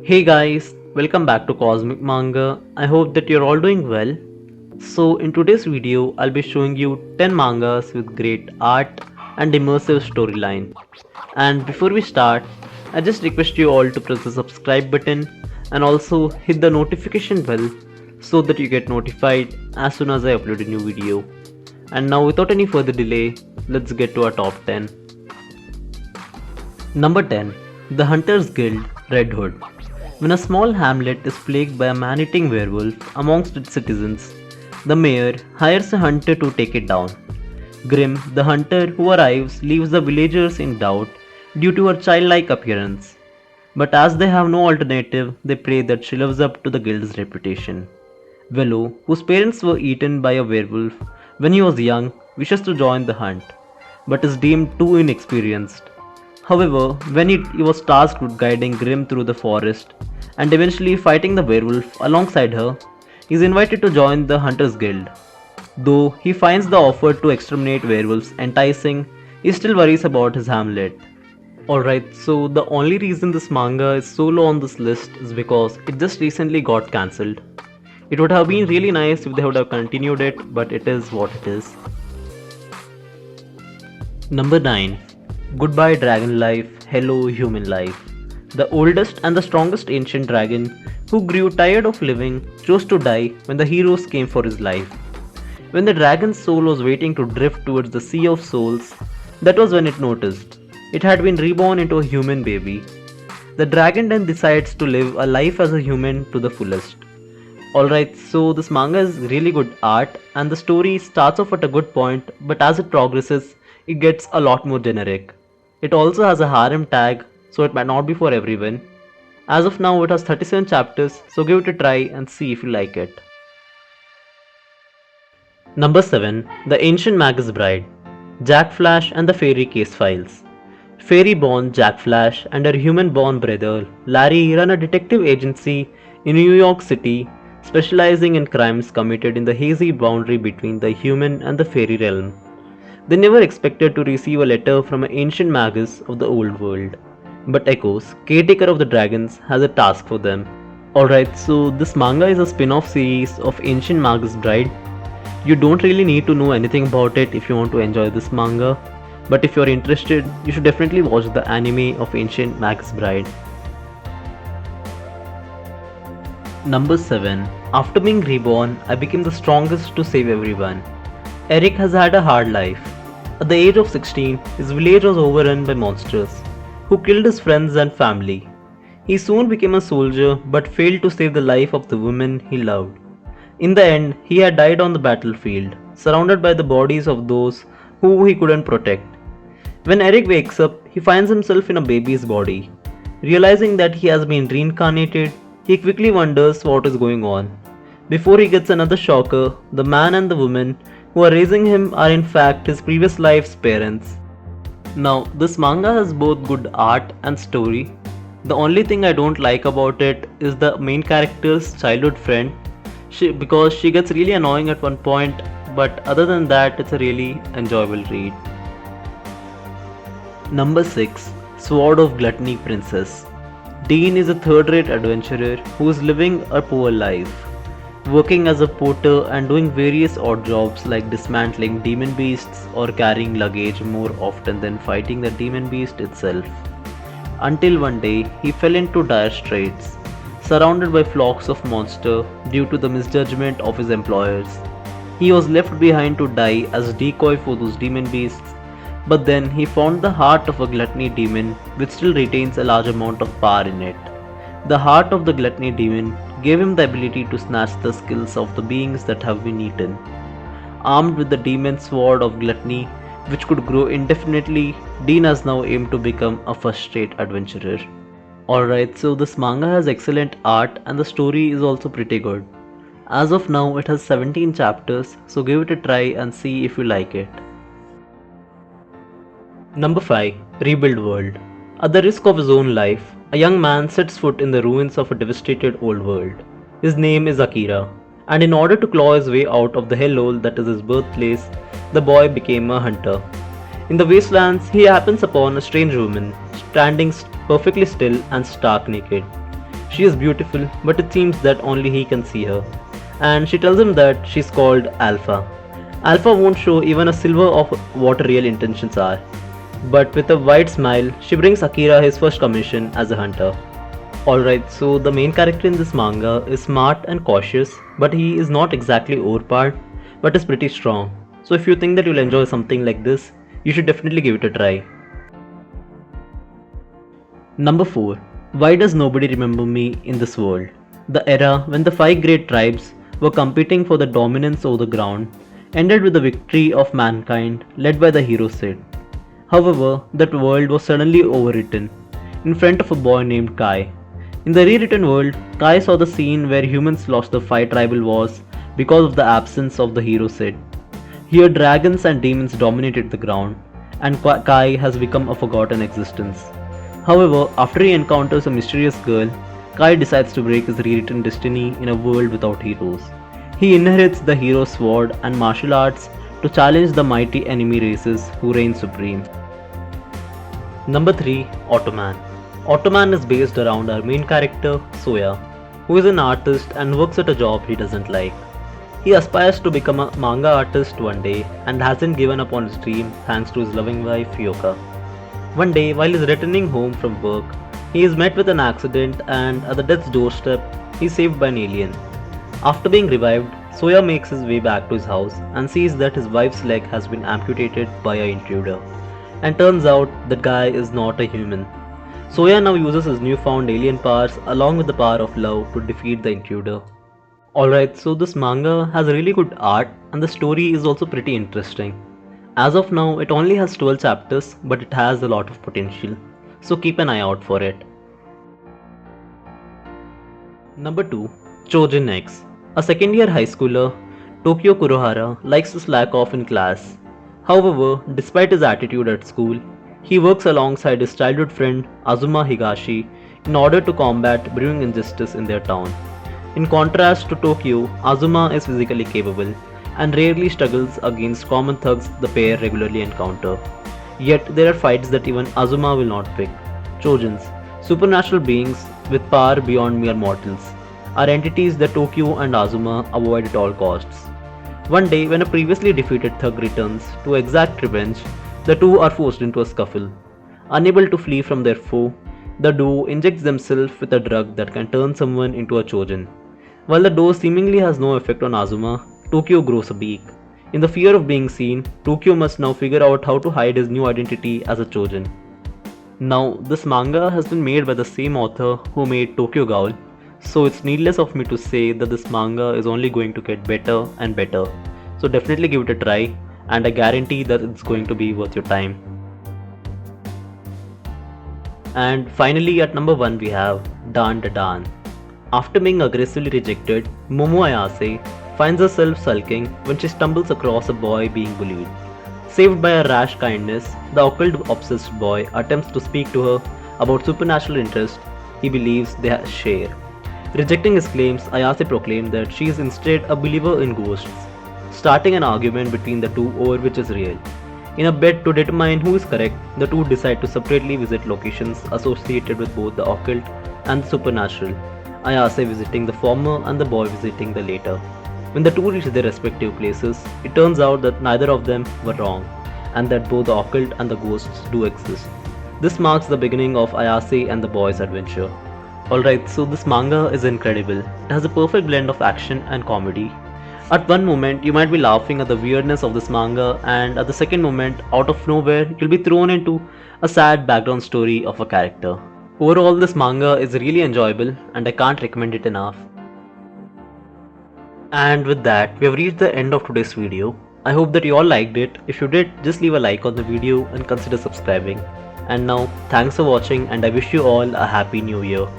Hey guys, welcome back to Cosmic Manga. I hope that you're all doing well. So, in today's video, I'll be showing you 10 mangas with great art and immersive storyline. And before we start, I just request you all to press the subscribe button and also hit the notification bell so that you get notified as soon as I upload a new video. And now, without any further delay, let's get to our top 10. Number 10, The Hunters Guild Red Hood. When a small hamlet is plagued by a man-eating werewolf amongst its citizens, the mayor hires a hunter to take it down. Grim, the hunter who arrives, leaves the villagers in doubt due to her childlike appearance. But as they have no alternative, they pray that she lives up to the guild's reputation. Velo, whose parents were eaten by a werewolf when he was young, wishes to join the hunt, but is deemed too inexperienced. However, when he was tasked with guiding Grim through the forest and eventually fighting the werewolf alongside her, he is invited to join the Hunters Guild. Though he finds the offer to exterminate werewolves enticing, he still worries about his hamlet. Alright, so the only reason this manga is so low on this list is because it just recently got cancelled. It would have been really nice if they would have continued it, but it is what it is. Number 9. Goodbye Dragon Life, Hello Human Life. The oldest and the strongest ancient dragon, who grew tired of living, chose to die when the heroes came for his life. When the dragon's soul was waiting to drift towards the Sea of Souls, that was when it noticed. It had been reborn into a human baby. The dragon then decides to live a life as a human to the fullest. Alright, so this manga is really good art and the story starts off at a good point, but as it progresses, it gets a lot more generic. It also has a harem tag, so it might not be for everyone. As of now, it has 37 chapters, so give it a try and see if you like it. Number 7. The Ancient Magus Bride. Jack Flash and the Fairy Case Files. Fairy-born Jack Flash and her human-born brother, Larry, run a detective agency in New York City, specializing in crimes committed in the hazy boundary between the human and the fairy realm. They never expected to receive a letter from an ancient magus of the old world. But Echoes, caretaker of the dragons, has a task for them. Alright, so this manga is a spin-off series of Ancient Magus Bride. You don't really need to know anything about it if you want to enjoy this manga. But if you're interested, you should definitely watch the anime of Ancient Magus Bride. Number 7. After being reborn, I became the strongest to save everyone. Eric has had a hard life. At the age of 16, his village was overrun by monsters, who killed his friends and family. He soon became a soldier but failed to save the life of the woman he loved. In the end, he had died on the battlefield, surrounded by the bodies of those who he couldn't protect. When Eric wakes up, he finds himself in a baby's body. Realizing that he has been reincarnated, he quickly wonders what is going on. Before he gets another shocker, the man and the woman who are raising him are in fact his previous life's parents. Now, this manga has both good art and story. The only thing I don't like about it is the main character's childhood friend, because she gets really annoying at one point, but other than that, it's a really enjoyable read. Number 6. Sword of Gluttony Princess. Dean is a third-rate adventurer who is living a poor life, working as a porter and doing various odd jobs like dismantling demon beasts or carrying luggage more often than fighting the demon beast itself. Until one day, he fell into dire straits, surrounded by flocks of monsters due to the misjudgment of his employers. He was left behind to die as a decoy for those demon beasts, but then he found the heart of a gluttony demon which still retains a large amount of power in it. The heart of the gluttony demon gave him the ability to snatch the skills of the beings that have been eaten. Armed with the demon sword of gluttony, which could grow indefinitely, Dean has now aimed to become a first-rate adventurer. Alright, so this manga has excellent art and the story is also pretty good. As of now, it has 17 chapters, so give it a try and see if you like it. Number 5. Rebuild World. At the risk of his own life, a young man sets foot in the ruins of a devastated old world. His name is Akira, and in order to claw his way out of the hellhole that is his birthplace, the boy became a hunter. In the wastelands, he happens upon a strange woman, standing perfectly still and stark naked. She is beautiful, but it seems that only he can see her. And she tells him that she's called Alpha. Alpha won't show even a silver of what her real intentions are. But with a wide smile, she brings Akira his first commission as a hunter. Alright, so the main character in this manga is smart and cautious, but he is not exactly overpowered, but is pretty strong. So if you think that you'll enjoy something like this, you should definitely give it a try. Number 4. Why does nobody remember me in this world? The era when the 5 great tribes were competing for the dominance over the ground ended with the victory of mankind led by the hero Sid. However, that world was suddenly overwritten in front of a boy named Kai. In the rewritten world, Kai saw the scene where humans lost the 5 tribal wars because of the absence of the hero Sid. Here dragons and demons dominated the ground, and Kai has become a forgotten existence. However, after he encounters a mysterious girl, Kai decides to break his rewritten destiny in a world without heroes. He inherits the hero's sword and martial arts to challenge the mighty enemy races who reign supreme. Number 3. Ottoman. Ottoman is based around our main character, Soya, who is an artist and works at a job he doesn't like. He aspires to become a manga artist one day and hasn't given up on his dream thanks to his loving wife, Ryoka. One day, while he is returning home from work, he is met with an accident and at the death's doorstep, he is saved by an alien. After being revived, Soya makes his way back to his house and sees that his wife's leg has been amputated by an intruder. And turns out that guy is not a human. Soya now uses his newfound alien powers along with the power of love to defeat the intruder. Alright, so this manga has really good art and the story is also pretty interesting. As of now, it only has 12 chapters, but it has a lot of potential, so keep an eye out for it. Number 2. Chojin X. A second year high schooler, Tokyo Kurohara likes to slack off in class. However, despite his attitude at school, he works alongside his childhood friend Azuma Higashi in order to combat brewing injustice in their town. In contrast to Tokyo, Azuma is physically capable and rarely struggles against common thugs the pair regularly encounter. Yet there are fights that even Azuma will not pick. Chojins, supernatural beings with power beyond mere mortals, are entities that Tokyo and Azuma avoid at all costs. One day, when a previously defeated thug returns to exact revenge, the two are forced into a scuffle. Unable to flee from their foe, the duo injects themselves with a drug that can turn someone into a Chojin. While the dose seemingly has no effect on Azuma, Tokyo grows a beak. In the fear of being seen, Tokyo must now figure out how to hide his new identity as a Chojin. Now, this manga has been made by the same author who made Tokyo Ghoul, so it's needless of me to say that this manga is only going to get better and better. So definitely give it a try, and I guarantee that it's going to be worth your time. And finally at number 1 we have Dan Da Dan. After being aggressively rejected, Momo Ayase finds herself sulking when she stumbles across a boy being bullied. Saved by a rash kindness, the occult-obsessed boy attempts to speak to her about supernatural interest he believes they share. Rejecting his claims, Ayase proclaimed that she is instead a believer in ghosts, starting an argument between the two over which is real. In a bid to determine who is correct, the two decide to separately visit locations associated with both the occult and the supernatural, Ayase visiting the former and the boy visiting the later. When the two reach their respective places, it turns out that neither of them were wrong, and that both the occult and the ghosts do exist. This marks the beginning of Ayase and the boy's adventure. Alright, so this manga is incredible. It has a perfect blend of action and comedy. At one moment, you might be laughing at the weirdness of this manga, and at the second moment, out of nowhere, you'll be thrown into a sad background story of a character. Overall, this manga is really enjoyable and I can't recommend it enough. And with that, we have reached the end of today's video. I hope that you all liked it. If you did, just leave a like on the video and consider subscribing. And now, thanks for watching and I wish you all a happy new year.